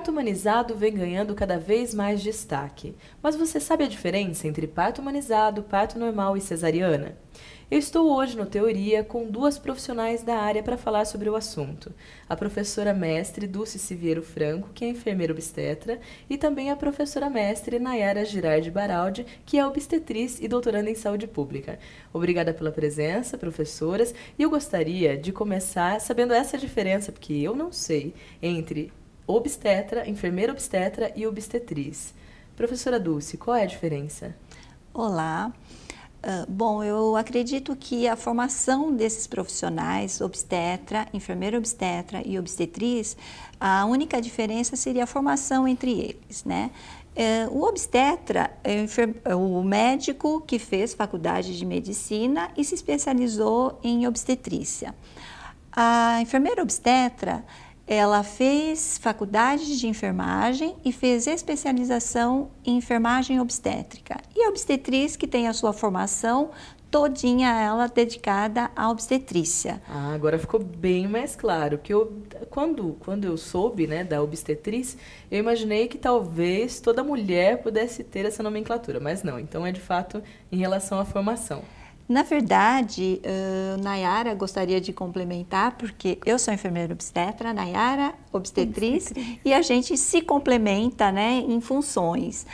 parto humanizado vem ganhando cada vez mais destaque. Mas você sabe a diferença entre parto humanizado, parto normal e cesariana? Eu estou hoje no Teoria com duas profissionais da área para falar sobre o assunto. A professora mestre Dulce Siviero Franco, que é enfermeira obstetra, e também a professora mestre Nayara Girardi Baraldi, que é obstetriz e doutoranda em saúde pública. Obrigada pela presença, professoras, e eu gostaria de começar sabendo essa diferença, porque eu não sei, entre obstetra, enfermeira obstetra e obstetriz. Professora Dulce, qual é a diferença? Olá. Bom, eu acredito que a formação desses profissionais, obstetra, enfermeira obstetra e obstetriz, a única diferença seria a formação entre eles, né? O obstetra é o médico que fez faculdade de medicina e se especializou em obstetrícia. A enfermeira obstetra, ela fez faculdade de enfermagem e fez especialização em enfermagem obstétrica. E a obstetriz, que tem a sua formação todinha ela dedicada à obstetrícia. Agora ficou bem mais claro, que quando eu soube, né, da obstetriz, eu imaginei que talvez toda mulher pudesse ter essa nomenclatura, mas não, então é de fato em relação à formação. Na verdade, Nayara gostaria de complementar, porque eu sou enfermeira obstetra, Nayara obstetriz, e a gente se complementa, né, em funções,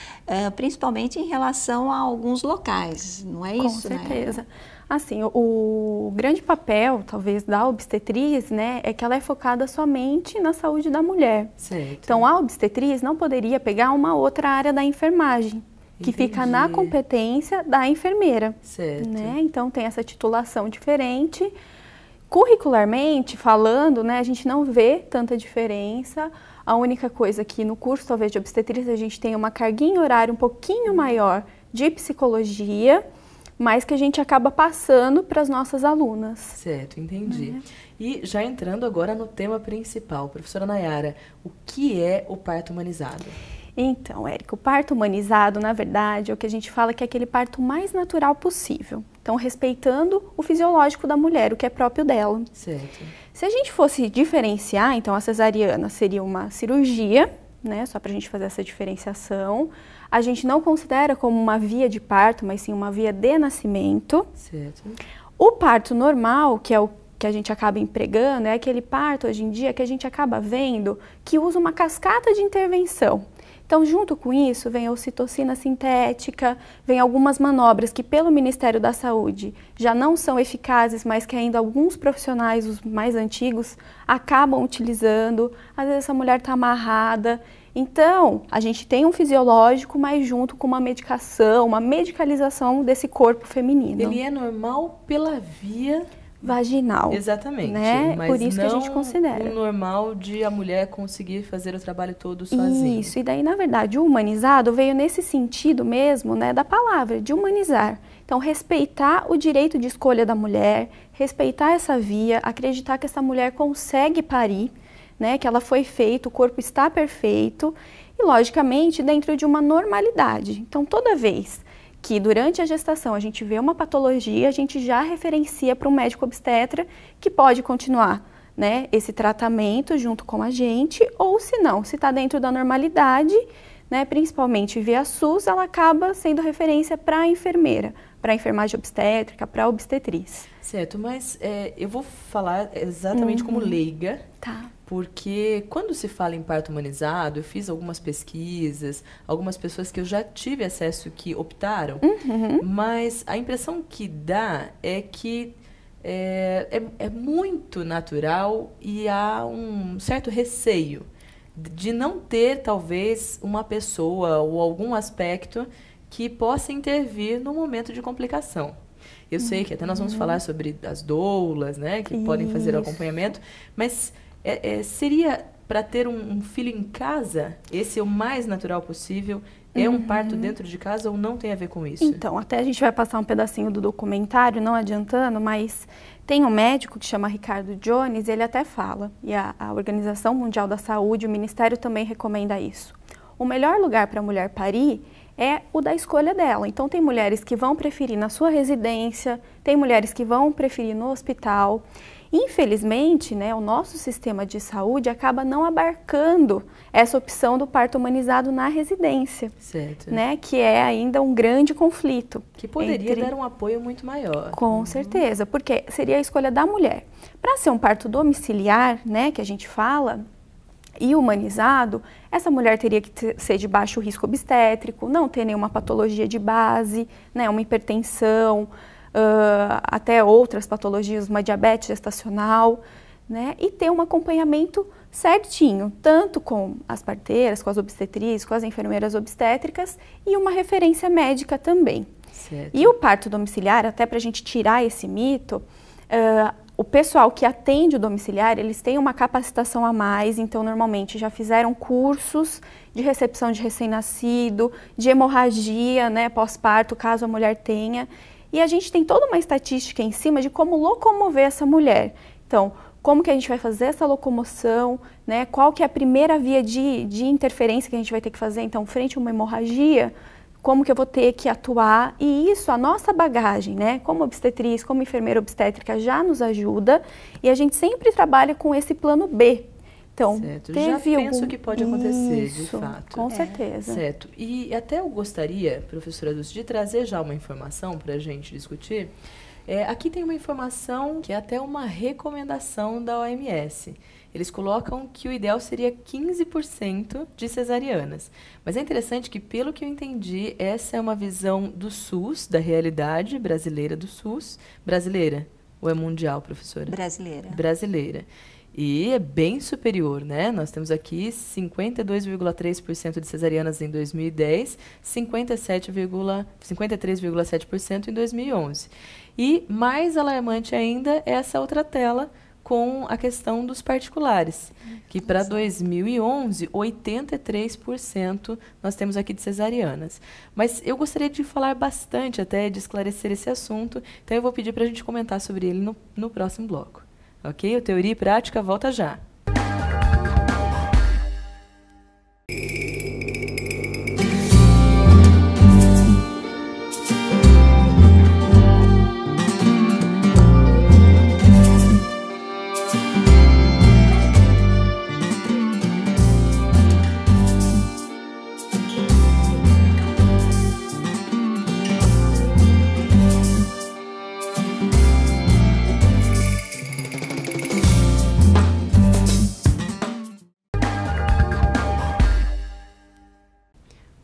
principalmente em relação a alguns locais, não é isso, Com certeza. Nayara? Assim, o grande papel, talvez, da obstetriz, né, é que ela é focada somente na saúde da mulher. Certo. Então, a obstetriz não poderia pegar uma outra área da enfermagem, que fica na competência da enfermeira. Certo. Né? Então, tem essa titulação diferente. Curricularmente falando, né, a gente não vê tanta diferença. A única coisa que no curso, talvez, de obstetrícia, a gente tem uma carguinha horária um pouquinho maior de psicologia, mas que a gente acaba passando para as nossas alunas. Certo, entendi. E já entrando agora no tema principal, professora Nayara, o que é o parto humanizado? Então, Érica, o parto humanizado, na verdade, é o que a gente fala que é aquele parto mais natural possível. Então, respeitando o fisiológico da mulher, o que é próprio dela. Certo. Se a gente fosse diferenciar, então a cesariana seria uma cirurgia, né, só para a gente fazer essa diferenciação. A gente não considera como uma via de parto, mas sim uma via de nascimento. Certo. O parto normal, que é o que a gente acaba empregando, é aquele parto hoje em dia que a gente acaba vendo que usa uma cascata de intervenção. Então, junto com isso, vem a ocitocina sintética, vem algumas manobras que pelo Ministério da Saúde já não são eficazes, mas que ainda alguns profissionais, os mais antigos, acabam utilizando. Às vezes essa mulher está amarrada. Então, a gente tem um fisiológico, mas junto com uma medicação, uma medicalização desse corpo feminino. Ele é normal pela via vaginal. Exatamente. Né? Mas por isso não que a gente considera. O normal de a mulher conseguir fazer o trabalho todo sozinha. Isso, e daí, na verdade, o humanizado veio nesse sentido mesmo, né, da palavra, de humanizar. Então, respeitar o direito de escolha da mulher, respeitar essa via, acreditar que essa mulher consegue parir, né, que ela foi feita, o corpo está perfeito, e, logicamente, dentro de uma normalidade. Então, toda vez que durante a gestação a gente vê uma patologia, a gente já referencia para um médico obstetra que pode continuar, né, esse tratamento junto com a gente, ou se não, se está dentro da normalidade, né, principalmente via SUS, ela acaba sendo referência para a enfermeira, para a enfermagem obstétrica, para a obstetriz. Certo, mas eu vou falar exatamente como leiga. Tá. Porque quando se fala em parto humanizado, eu fiz algumas pesquisas, algumas pessoas que eu já tive acesso que optaram, mas a impressão que dá é que é muito natural e há um certo receio de não ter, talvez, uma pessoa ou algum aspecto que possa intervir no momento de complicação. Eu sei que até nós vamos falar sobre as doulas, né, que podem fazer o acompanhamento, mas seria para ter um filho em casa, esse é o mais natural possível? É um parto dentro de casa ou não tem a ver com isso? Então, até a gente vai passar um pedacinho do documentário, não adiantando, mas tem um médico que chama Ricardo Jones, ele até fala, e a Organização Mundial da Saúde, o Ministério também recomenda isso. O melhor lugar para a mulher parir é o da escolha dela. Então, tem mulheres que vão preferir na sua residência, tem mulheres que vão preferir no hospital. Infelizmente, né, o nosso sistema de saúde acaba não abarcando essa opção do parto humanizado na residência, certo, né, que é ainda um grande conflito. Que poderia dar um apoio muito maior. Com certeza, porque seria a escolha da mulher. Para ser um parto domiciliar, né, que a gente fala, e humanizado, essa mulher teria que ser de baixo risco obstétrico, não ter nenhuma patologia de base, né, uma hipertensão, até outras patologias, uma diabetes gestacional, né, e ter um acompanhamento certinho, tanto com as parteiras, com as obstetrizes, com as enfermeiras obstétricas e uma referência médica também. Certo. E o parto domiciliar, até para a gente tirar esse mito, o pessoal que atende o domiciliar, eles têm uma capacitação a mais, então normalmente já fizeram cursos de recepção de recém-nascido, de hemorragia, né, pós-parto, caso a mulher tenha. E a gente tem toda uma estatística em cima de como locomover essa mulher. Então, como que a gente vai fazer essa locomoção, né? Qual que é a primeira via de interferência que a gente vai ter que fazer? Então, frente a uma hemorragia, como que eu vou ter que atuar? E isso, a nossa bagagem, né? Como obstetriz, como enfermeira obstétrica, já nos ajuda. E a gente sempre trabalha com esse plano B. Então, certo. Já penso que pode acontecer, de fato. Com certeza. Certo. E até eu gostaria, professora Dulce, de trazer já uma informação para a gente discutir. Aqui tem uma informação que é até uma recomendação da OMS. Eles colocam que o ideal seria 15% de cesarianas. Mas é interessante que, pelo que eu entendi, essa é uma visão do SUS, da realidade brasileira do SUS. Brasileira? Ou é mundial, professora? Brasileira. Brasileira. E é bem superior, né? Nós temos aqui 52,3% de cesarianas em 2010, 53,7% em 2011. E mais alarmante ainda é essa outra tela com a questão dos particulares, que para 2011, 83% nós temos aqui de cesarianas. Mas eu gostaria de falar bastante até, de esclarecer esse assunto, então eu vou pedir para a gente comentar sobre ele no próximo bloco. Ok? O Teoria e Prática volta já.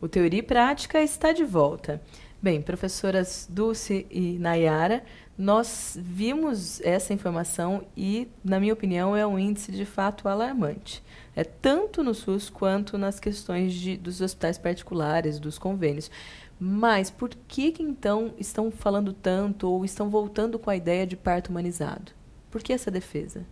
O Teoria e Prática está de volta. Bem, professoras Dulce e Nayara, nós vimos essa informação e, na minha opinião, é um índice de fato alarmante. Tanto no SUS quanto nas questões dos hospitais particulares, dos convênios. Mas por que então estão falando tanto ou estão voltando com a ideia de parto humanizado? Por que essa defesa?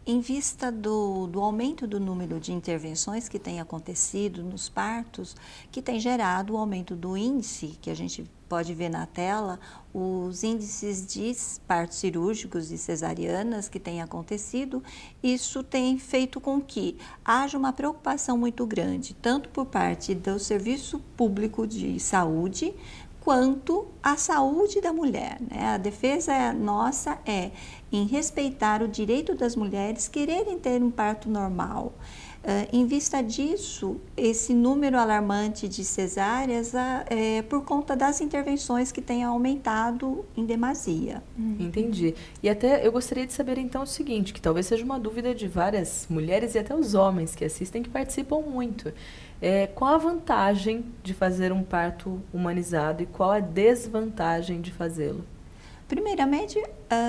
Em vista do aumento do número de intervenções que tem acontecido nos partos, que tem gerado o aumento do índice, que a gente pode ver na tela, os índices de partos cirúrgicos e cesarianas que têm acontecido, isso tem feito com que haja uma preocupação muito grande, tanto por parte do Serviço Público de Saúde, quanto à saúde da mulher, né? A defesa nossa é em respeitar o direito das mulheres quererem ter um parto normal. Em vista disso, esse número alarmante de cesáreas é por conta das intervenções que têm aumentado em demasia. Entendi. E até eu gostaria de saber então o seguinte, que talvez seja uma dúvida de várias mulheres e até os homens que assistem, que participam muito. Qual a vantagem de fazer um parto humanizado e qual a desvantagem de fazê-lo? Primeiramente,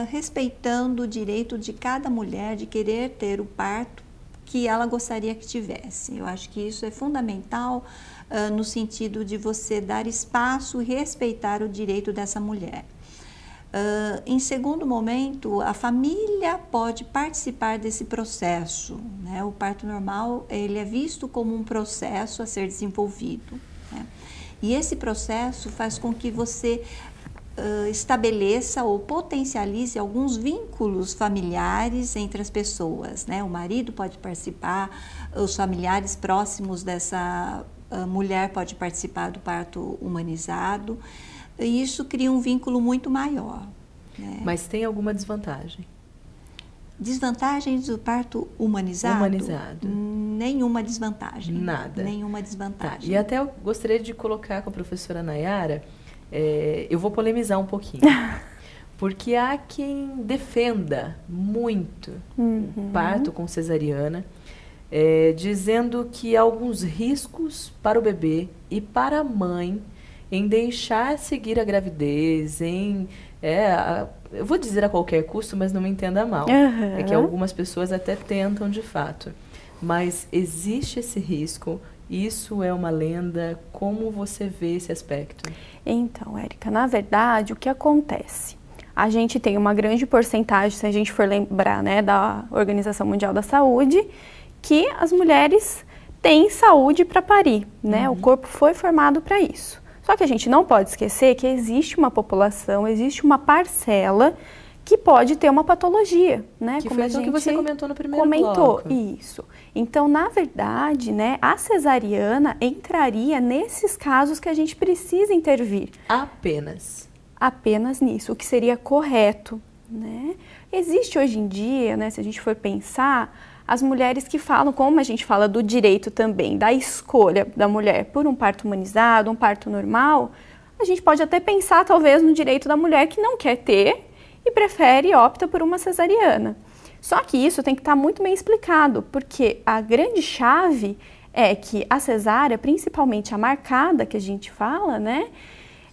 respeitando o direito de cada mulher de querer ter o parto que ela gostaria que tivesse. Eu acho que isso é fundamental no sentido de você dar espaço e respeitar o direito dessa mulher. Em segundo momento, a família pode participar desse processo, né? O parto normal, ele é visto como um processo a ser desenvolvido, né? E esse processo faz com que você estabeleça ou potencialize alguns vínculos familiares entre as pessoas, né? O marido pode participar, os familiares próximos dessa mulher pode participar do parto humanizado, e isso cria um vínculo muito maior, né? Mas tem alguma desvantagem? Desvantagens do parto humanizado? Humanizado. Nenhuma desvantagem. Nada. Nenhuma desvantagem. Tá. E até eu gostaria de colocar com a professora Nayara, eu vou polemizar um pouquinho. Porque há quem defenda muito o parto com cesariana, dizendo que há alguns riscos para o bebê e para a mãe em deixar seguir a gravidez, eu vou dizer a qualquer custo, mas não me entenda mal. É que algumas pessoas até tentam de fato. Mas existe esse risco, isso é uma lenda, como você vê esse aspecto? Então, Érica, na verdade, o que acontece? A gente tem uma grande porcentagem, se a gente for lembrar, né, da Organização Mundial da Saúde, que as mulheres têm saúde para parir, né? O corpo foi formado para isso. Só que a gente não pode esquecer que existe uma população, existe uma parcela que pode ter uma patologia, né? Que como foi a gente que você comentou no primeiro bloco. Isso. Então, na verdade, né, a cesariana entraria nesses casos que a gente precisa intervir. Apenas nisso, o que seria correto, né? Existe hoje em dia, né, se a gente for pensar, as mulheres que falam, como a gente fala do direito também, da escolha da mulher por um parto humanizado, um parto normal, a gente pode até pensar talvez no direito da mulher que não quer ter e prefere e opta por uma cesariana. Só que isso tem que estar muito bem explicado, porque a grande chave é que a cesárea, principalmente a marcada que a gente fala, né,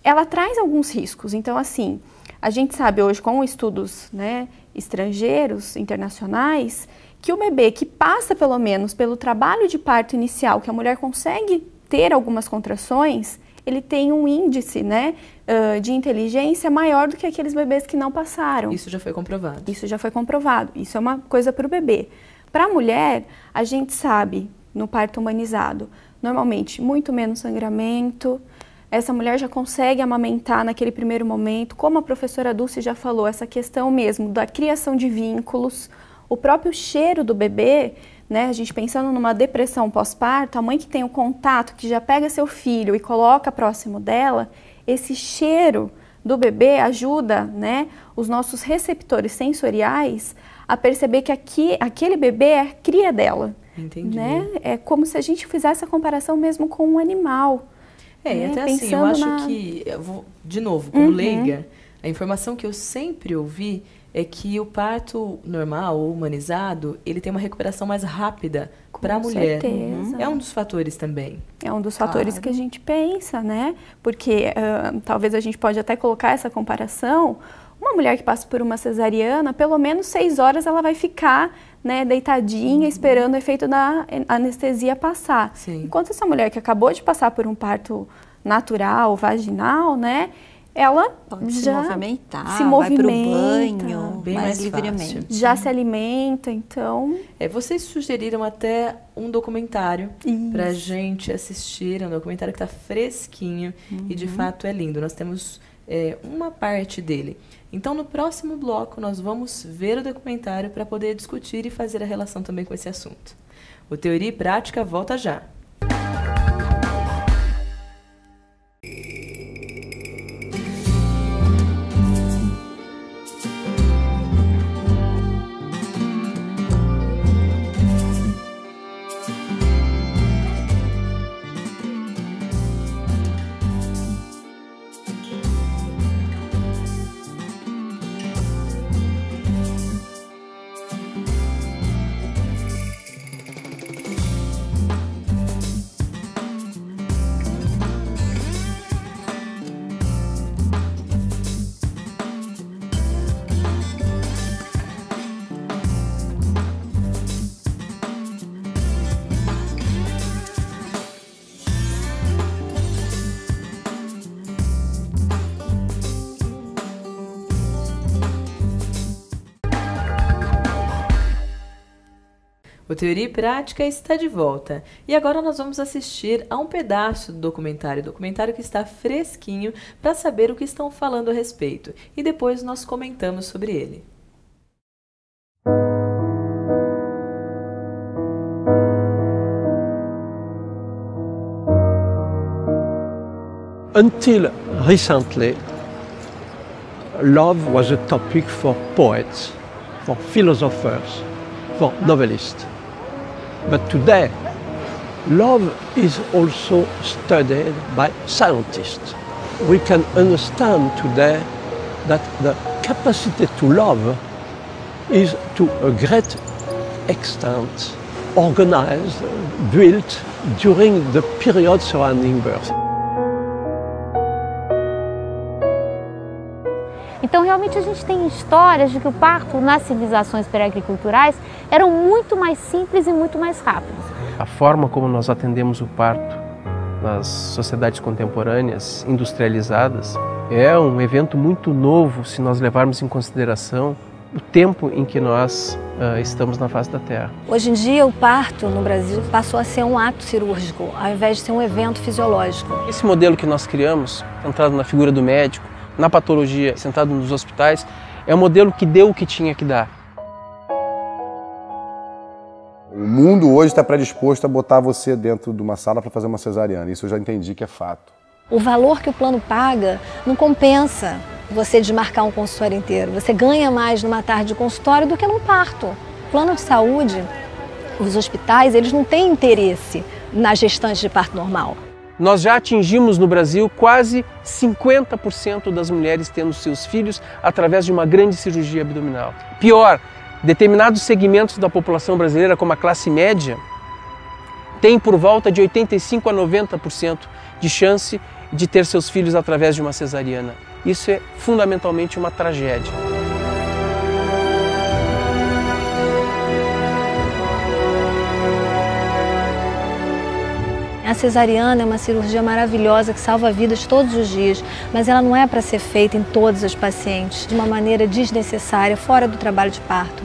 ela traz alguns riscos. Então, assim, a gente sabe hoje com estudos, né, estrangeiros, internacionais, que o bebê que passa pelo menos pelo trabalho de parto inicial, que a mulher consegue ter algumas contrações, ele tem um índice, né, de inteligência maior do que aqueles bebês que não passaram. Isso já foi comprovado. Isso já foi comprovado. Isso é uma coisa para o bebê. Para a mulher, a gente sabe, no parto humanizado, normalmente muito menos sangramento, essa mulher já consegue amamentar naquele primeiro momento, como a professora Dulce já falou, essa questão mesmo da criação de vínculos, o próprio cheiro do bebê, né, a gente pensando numa depressão pós-parto, a mãe que tem o contato, que já pega seu filho e coloca próximo dela, esse cheiro do bebê ajuda, né, os nossos receptores sensoriais a perceber que aquele bebê é a cria dela. Entendi. Né? É como se a gente fizesse a comparação mesmo com um animal. E até assim, eu acho que, de novo, como leiga, a informação que eu sempre ouvi é que o parto normal ou humanizado, ele tem uma recuperação mais rápida para a mulher. É um dos fatores também. É um dos fatores que a gente pensa, né? Porque talvez a gente pode até colocar essa comparação. Uma mulher que passa por uma cesariana, pelo menos 6 horas ela vai ficar, né, deitadinha, esperando o efeito da anestesia passar. Sim. Enquanto essa mulher que acabou de passar por um parto natural, vaginal, né, ela pode já se movimenta, vai para o banho, bem mais livremente. Fácil. Já se alimenta, então... Vocês sugeriram até um documentário para a gente assistir, um documentário que está fresquinho e de fato é lindo. Nós temos uma parte dele. Então, no próximo bloco, nós vamos ver o documentário para poder discutir e fazer a relação também com esse assunto. O Teoria e Prática volta já. O Teoria e Prática está de volta. E agora nós vamos assistir a um pedaço do documentário que está fresquinho para saber o que estão falando a respeito. E depois nós comentamos sobre ele. Until recently, love was a topic for poets. for philosophers, for novelists. But today, love is also studied by scientists. We can understand today that the capacity to love is to a great extent organized, built during the period surrounding birth. Então, realmente, a gente tem histórias de que o parto nas civilizações pré-agriculturais eram muito mais simples e muito mais rápidos. A forma como nós atendemos o parto nas sociedades contemporâneas industrializadas é um evento muito novo se nós levarmos em consideração o tempo em que nós estamos na face da Terra. Hoje em dia, o parto no Brasil passou a ser um ato cirúrgico, ao invés de ser um evento fisiológico. Esse modelo que nós criamos, centrado na figura do médico, na patologia, centrado nos hospitais, é um modelo que deu o que tinha que dar. O mundo hoje está predisposto a botar você dentro de uma sala para fazer uma cesariana. Isso eu já entendi que é fato. O valor que o plano paga não compensa você desmarcar um consultório inteiro. Você ganha mais numa tarde de consultório do que num parto. O plano de saúde, os hospitais, eles não têm interesse na gestante de parto normal. Nós já atingimos no Brasil quase 50% das mulheres tendo seus filhos através de uma grande cirurgia abdominal. Pior, determinados segmentos da população brasileira, como a classe média, têm por volta de 85% a 90% de chance de ter seus filhos através de uma cesariana. Isso é fundamentalmente uma tragédia. A cesariana é uma cirurgia maravilhosa que salva vidas todos os dias, mas ela não é para ser feita em todos os pacientes, de uma maneira desnecessária, fora do trabalho de parto.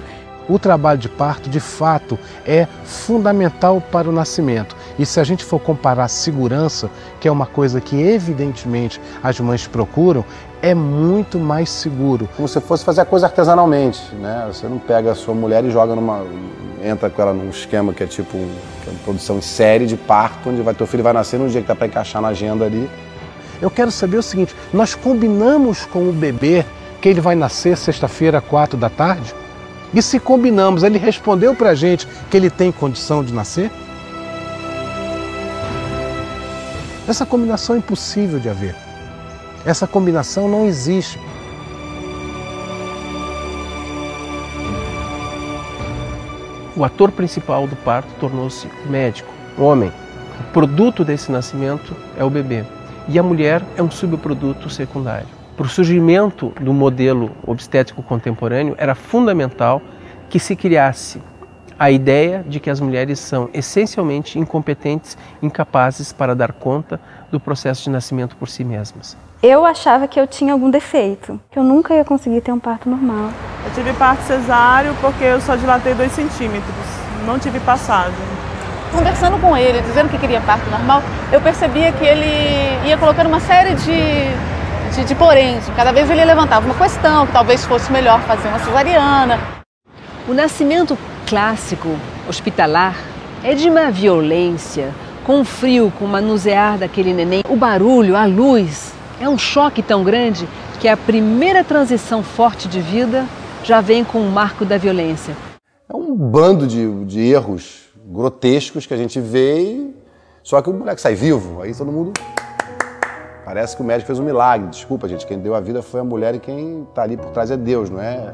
O trabalho de parto, de fato, é fundamental para o nascimento. E se a gente for comparar a segurança, que é uma coisa que evidentemente as mães procuram, é muito mais seguro. Como se fosse fazer a coisa artesanalmente, né? Você não pega a sua mulher e joga entra com ela num esquema que é tipo uma produção em série de parto, onde teu filho vai nascer no dia que tá para encaixar na agenda ali. Eu quero saber o seguinte, nós combinamos com o bebê que ele vai nascer sexta-feira, 4 da tarde? E se combinamos, ele respondeu pra gente que ele tem condição de nascer? Essa combinação é impossível de haver. Essa combinação não existe. O ator principal do parto tornou-se o médico, o homem. O produto desse nascimento é o bebê. E a mulher é um subproduto secundário. Para o surgimento do modelo obstétrico contemporâneo, era fundamental que se criasse a ideia de que as mulheres são essencialmente incompetentes, incapazes para dar conta do processo de nascimento por si mesmas. Eu achava que eu tinha algum defeito, que eu nunca ia conseguir ter um parto normal. Eu tive parto cesáreo porque eu só dilatei 2 centímetros, não tive passagem. Conversando com ele, dizendo que queria parto normal, eu percebia que ele ia colocando uma série de poréns. Cada vez ele levantava uma questão, que talvez fosse melhor fazer uma cesariana. O nascimento clássico, hospitalar, é de uma violência, com o frio, com o manusear daquele neném, o barulho, a luz. É um choque tão grande que a primeira transição forte de vida já vem com o marco da violência. É um bando de erros grotescos que a gente vê, só que o moleque sai vivo, aí todo mundo... Parece que o médico fez um milagre. Desculpa, gente, quem deu a vida foi a mulher e quem está ali por trás é Deus, não é?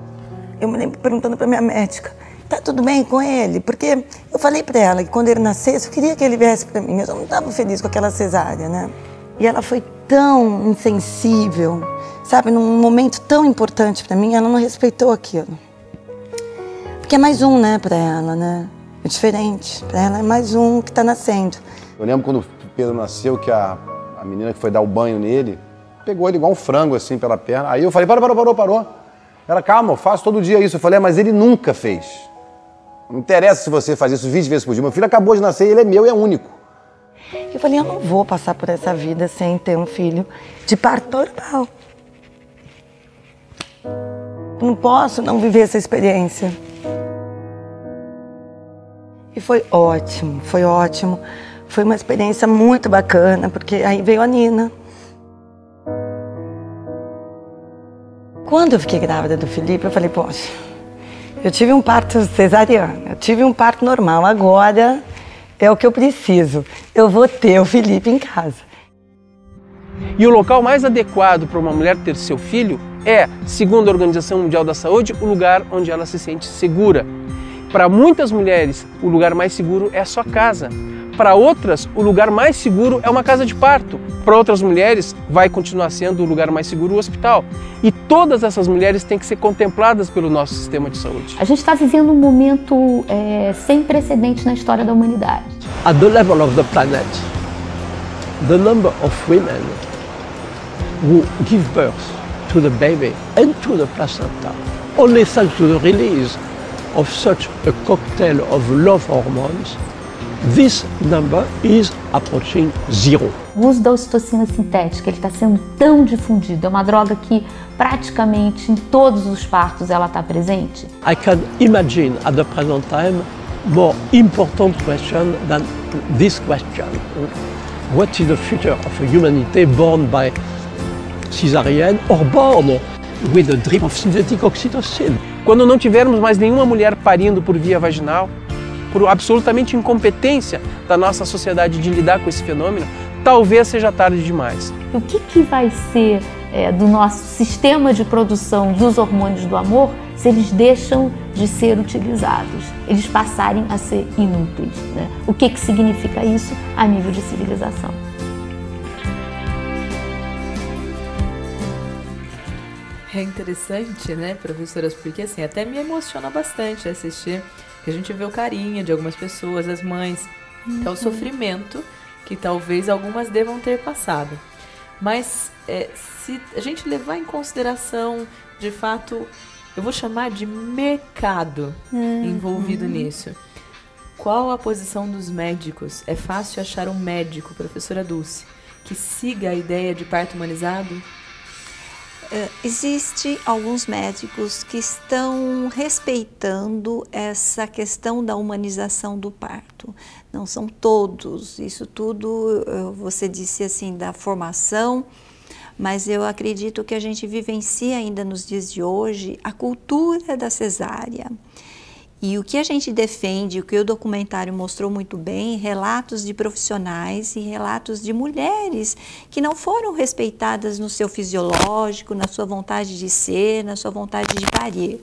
Eu me lembro perguntando para minha médica, tá tudo bem com ele? Porque eu falei para ela que quando ele nascesse, eu queria que ele viesse para mim. Eu já não estava feliz com aquela cesárea, né? E ela foi tão insensível, sabe? Num momento tão importante para mim, ela não respeitou aquilo. Porque é mais um, né, para ela, né? É diferente. Para ela é mais um que está nascendo. Eu lembro quando o Pedro nasceu, que a menina que foi dar o banho nele, pegou ele igual um frango, assim, pela perna. Aí eu falei, parou. Ela, calma, eu faço todo dia isso. Eu falei, mas ele nunca fez. Não interessa se você faz isso 20 vezes por dia. Meu filho acabou de nascer, ele é meu e é único. Eu falei, eu não vou passar por essa vida sem ter um filho de parto normal. Eu não posso não viver essa experiência. E foi ótimo, foi ótimo. Foi uma experiência muito bacana, porque aí veio a Nina. Quando eu fiquei grávida do Felipe, eu falei, poxa, Eu tive um parto cesariano, eu tive um parto normal, agora é o que eu preciso. Eu vou ter o Felipe em casa. E o local mais adequado para uma mulher ter seu filho é, segundo a Organização Mundial da Saúde, o lugar onde ela se sente segura. Para muitas mulheres, o lugar mais seguro é a sua casa. Para outras, o lugar mais seguro é uma casa de parto. Para outras mulheres, vai continuar sendo o lugar mais seguro o hospital. E todas essas mulheres têm que ser contempladas pelo nosso sistema de saúde. A gente está vivendo um momento sem precedentes na história da humanidade. At the level of the planet, the number of women who give birth to the baby and to the placenta, only thanks to the release of such a cocktail of love hormones, this number is approaching zero. O uso da ocitocina sintética está sendo tão difundido, é uma droga que praticamente em todos os partos ela está presente. I can imagine at the present time more important question than this question. What is the future of humanity born by cesarean or born with a drip of synthetic oxytocin? Quando não tivermos mais nenhuma mulher parindo por via vaginal, por absolutamente incompetência da nossa sociedade de lidar com esse fenômeno, talvez seja tarde demais. O que vai ser do nosso sistema de produção dos hormônios do amor se eles deixam de ser utilizados, eles passarem a ser inúteis, né? O que significa isso a nível de civilização? É interessante, né, professoras, porque assim, até me emociona bastante assistir, que a gente vê o carinho de algumas pessoas, as mães, que é o sofrimento que talvez algumas devam ter passado. Mas se a gente levar em consideração, de fato, eu vou chamar de mercado envolvido nisso. Qual a posição dos médicos? É fácil achar um médico, professora Dulce, que siga a ideia de parto humanizado? Existem alguns médicos que estão respeitando essa questão da humanização do parto. Não são todos, isso tudo, você disse assim, da formação, mas eu acredito que a gente vivencia ainda nos dias de hoje a cultura da cesárea. E o que a gente defende, o que o documentário mostrou muito bem, relatos de profissionais e relatos de mulheres que não foram respeitadas no seu fisiológico, na sua vontade de ser, na sua vontade de parir.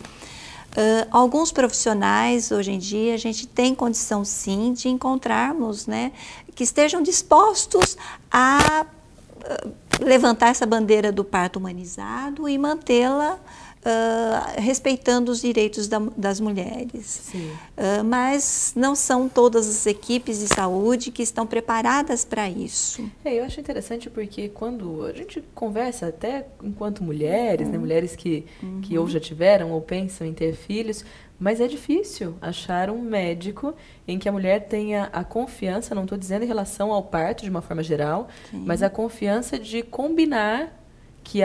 Alguns profissionais, hoje em dia, a gente tem condição sim de encontrarmos, né, que estejam dispostos a levantar essa bandeira do parto humanizado e mantê-la respeitando os direitos das mulheres. Mas não são todas as equipes de saúde que estão preparadas para isso. Eu acho interessante porque quando a gente conversa até enquanto mulheres, né, mulheres que ou já tiveram ou pensam em ter filhos, mas é difícil achar um médico em que a mulher tenha a confiança, não estou dizendo em relação ao parto de uma forma geral, mas a confiança de combinar que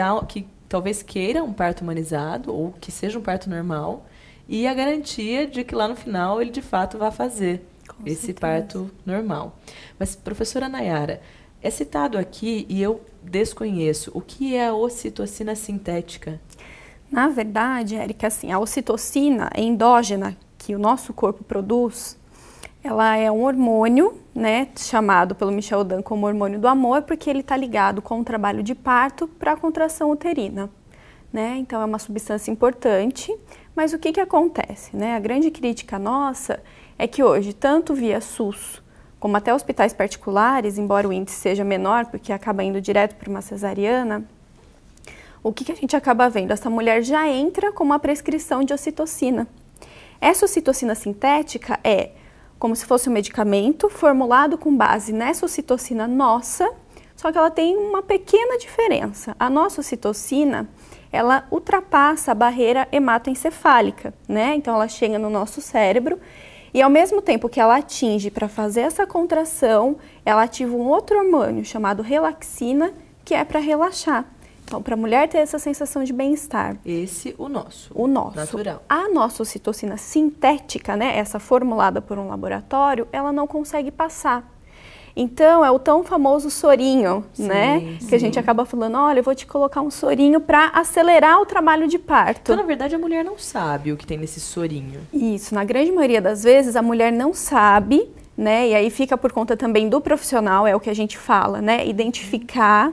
talvez queira um parto humanizado ou que seja um parto normal e a garantia de que lá no final ele de fato vá fazer esse parto normal. Mas, professora Nayara, é citado aqui e eu desconheço, o que é a ocitocina sintética? Na verdade, Érica, assim, a ocitocina endógena que o nosso corpo produz, ela é um hormônio, né, chamado pelo Michel Dan como hormônio do amor, porque ele está ligado com o trabalho de parto para a contração uterina, né? Então é uma substância importante, mas o que acontece, né? A grande crítica nossa é que hoje, tanto via SUS, como até hospitais particulares, embora o índice seja menor, porque acaba indo direto para uma cesariana, o que a gente acaba vendo? Essa mulher já entra com uma prescrição de ocitocina. Essa ocitocina sintética é como se fosse um medicamento formulado com base nessa ocitocina nossa, só que ela tem uma pequena diferença. A nossa ocitocina, ela ultrapassa a barreira hematoencefálica, né? Então ela chega no nosso cérebro e ao mesmo tempo que ela atinge para fazer essa contração, ela ativa um outro hormônio chamado relaxina, que é para relaxar. Então, para a mulher ter essa sensação de bem-estar. O nosso. Natural. A nossa ocitocina sintética, né, essa formulada por um laboratório, ela não consegue passar. Então, é o tão famoso sorinho, Sim, né? sim. Que a gente acaba falando, olha, eu vou te colocar um sorinho para acelerar o trabalho de parto. Então, na verdade, a mulher não sabe o que tem nesse sorinho. Isso, na grande maioria das vezes, a mulher não sabe, né? E aí fica por conta também do profissional, é o que a gente fala, né? Identificar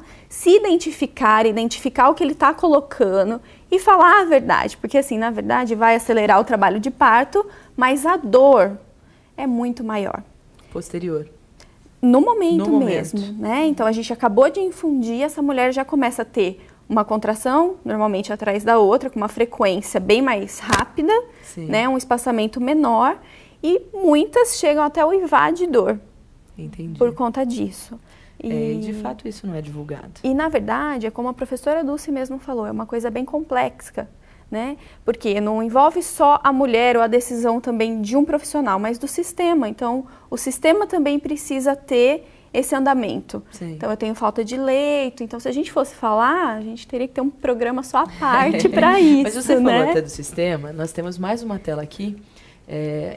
o que ele está colocando e falar a verdade. Porque, assim, na verdade, vai acelerar o trabalho de parto, mas a dor é muito maior. Posterior. No momento mesmo, né? Então, a gente acabou de infundir, essa mulher já começa a ter uma contração, normalmente atrás da outra, com uma frequência bem mais rápida, né? Um espaçamento menor, e muitas chegam até o uivar de dor. Entendi. Por conta disso. E de fato isso não é divulgado. E na verdade, é como a professora Dulce mesmo falou, é uma coisa bem complexa, né? Porque não envolve só a mulher ou a decisão também de um profissional, mas do sistema. Então, o sistema também precisa ter esse andamento. Sim. Então, eu tenho falta de leito. Então, se a gente fosse falar, a gente teria que ter um programa só à parte para isso, Mas você né? falou até do sistema, nós temos mais uma tela aqui,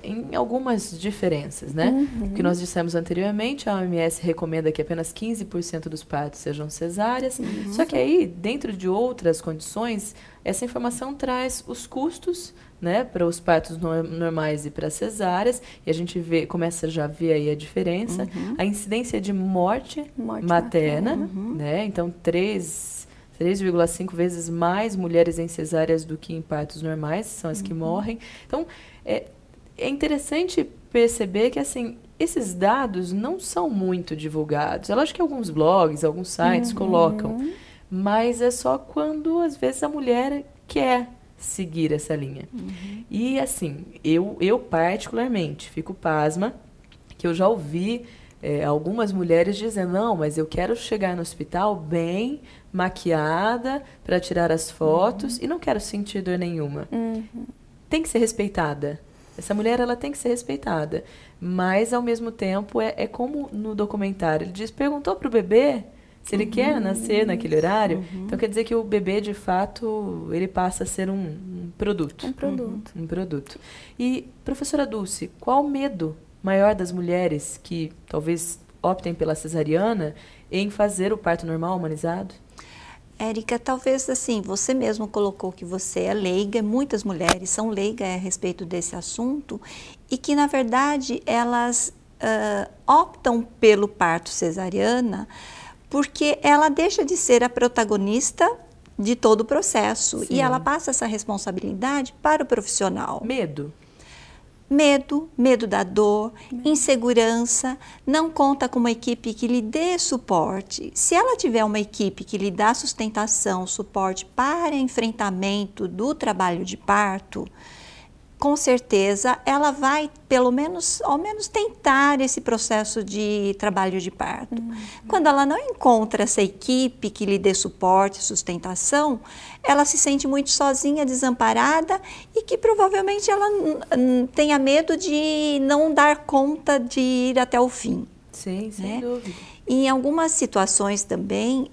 em algumas diferenças, né? O que nós dissemos anteriormente, a OMS recomenda que apenas 15% dos partos sejam cesáreas, só que aí, dentro de outras condições, essa informação traz os custos, né, para os partos normais e para cesáreas, e a gente começa já a ver aí a diferença, a incidência de morte materna, né? Então 3,5 vezes mais mulheres em cesáreas do que em partos normais, são as que morrem. Então, é interessante perceber que, assim, esses dados não são muito divulgados. É lógico que alguns blogs, alguns sites colocam, mas é só quando, às vezes, a mulher quer seguir essa linha. E, assim, eu particularmente fico pasma que eu já ouvi algumas mulheres dizendo, não, mas eu quero chegar no hospital bem maquiada para tirar as fotos e não quero sentir dor nenhuma. Tem que ser respeitada. Essa mulher, ela tem que ser respeitada. Mas, ao mesmo tempo, é como no documentário. Ele diz, perguntou para o bebê se ele quer nascer naquele horário. Então, quer dizer que o bebê, de fato, ele passa a ser um produto. Um produto. E, professora Dulce, qual o medo maior das mulheres que talvez optem pela cesariana em fazer o parto normal humanizado? Érica, talvez assim, você mesmo colocou que você é leiga, muitas mulheres são leigas a respeito desse assunto e que, na verdade, elas optam pelo parto cesariana porque ela deixa de ser a protagonista de todo o processo. Sim. E ela passa essa responsabilidade para o profissional. Medo da dor, insegurança, não conta com uma equipe que lhe dê suporte. Se ela tiver uma equipe que lhe dá sustentação, suporte para enfrentamento do trabalho de parto, com certeza ela vai, ao menos tentar esse processo de trabalho de parto. Quando ela não encontra essa equipe que lhe dê suporte, sustentação, ela se sente muito sozinha, desamparada e que provavelmente ela tenha medo de não dar conta de ir até o fim. Sim, sem dúvida. E em algumas situações também,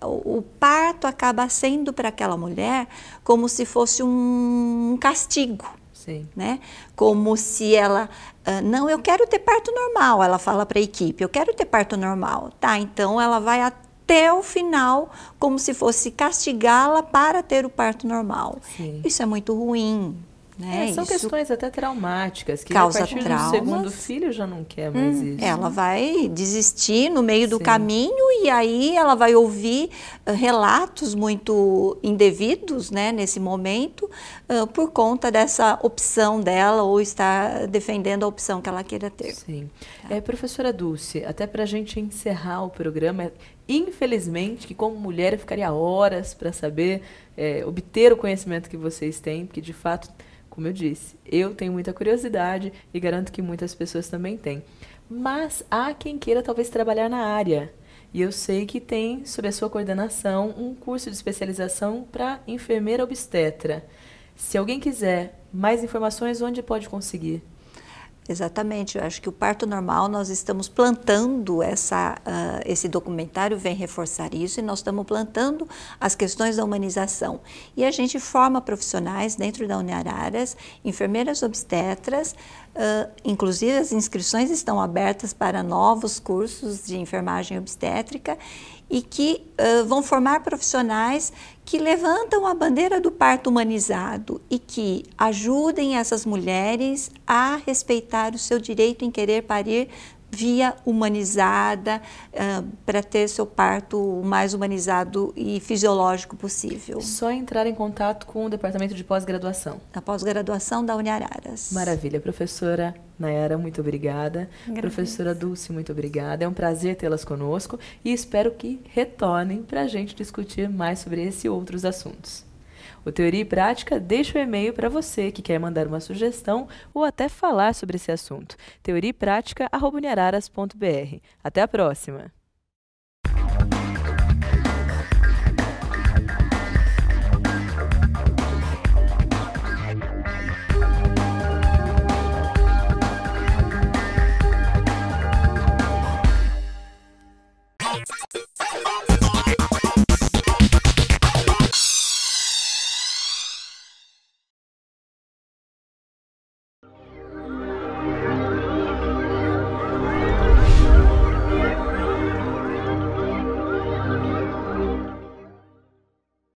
o parto acaba sendo para aquela mulher como se fosse um castigo. Sim. Né? Como se ela, não, eu quero ter parto normal, ela fala para a equipe, eu quero ter parto normal. Tá, então ela vai até o final como se fosse castigá-la para ter o parto normal. Sim. Isso é muito ruim. Né? São questões até traumáticas, que causa a partir traumas. do segundo filho já não quer mais isso. Ela vai desistir no meio do caminho e aí ela vai ouvir relatos muito indevidos, né, nesse momento, por conta dessa opção dela ou estar defendendo a opção que ela queira ter. Sim. Professora Dulce, até para a gente encerrar o programa, infelizmente, que como mulher eu ficaria horas para saber, obter o conhecimento que vocês têm, porque de fato, como eu disse, eu tenho muita curiosidade e garanto que muitas pessoas também têm. Mas há quem queira talvez trabalhar na área. E eu sei que tem, sob a sua coordenação, um curso de especialização para enfermeira obstetra. Se alguém quiser mais informações, onde pode conseguir? Exatamente, eu acho que o parto normal, nós estamos plantando esse documentário vem reforçar isso, e nós estamos plantando as questões da humanização. E a gente forma profissionais dentro da Uniararas, enfermeiras obstetras, inclusive as inscrições estão abertas para novos cursos de enfermagem obstétrica, e que vão formar profissionais que levantam a bandeira do parto humanizado e que ajudem essas mulheres a respeitar o seu direito em querer parir via humanizada, para ter seu parto o mais humanizado e fisiológico possível. Só entrar em contato com o departamento de pós-graduação. A pós-graduação da Uniararas. Maravilha. Professora Nayara, muito obrigada. Agradeço. Professora Dulce, muito obrigada. É um prazer tê-las conosco e espero que retornem para a gente discutir mais sobre esse e outros assuntos. O Teoria e Prática deixa o e-mail para você que quer mandar uma sugestão ou até falar sobre esse assunto. teoriaeprática@uniararas.br. Até a próxima!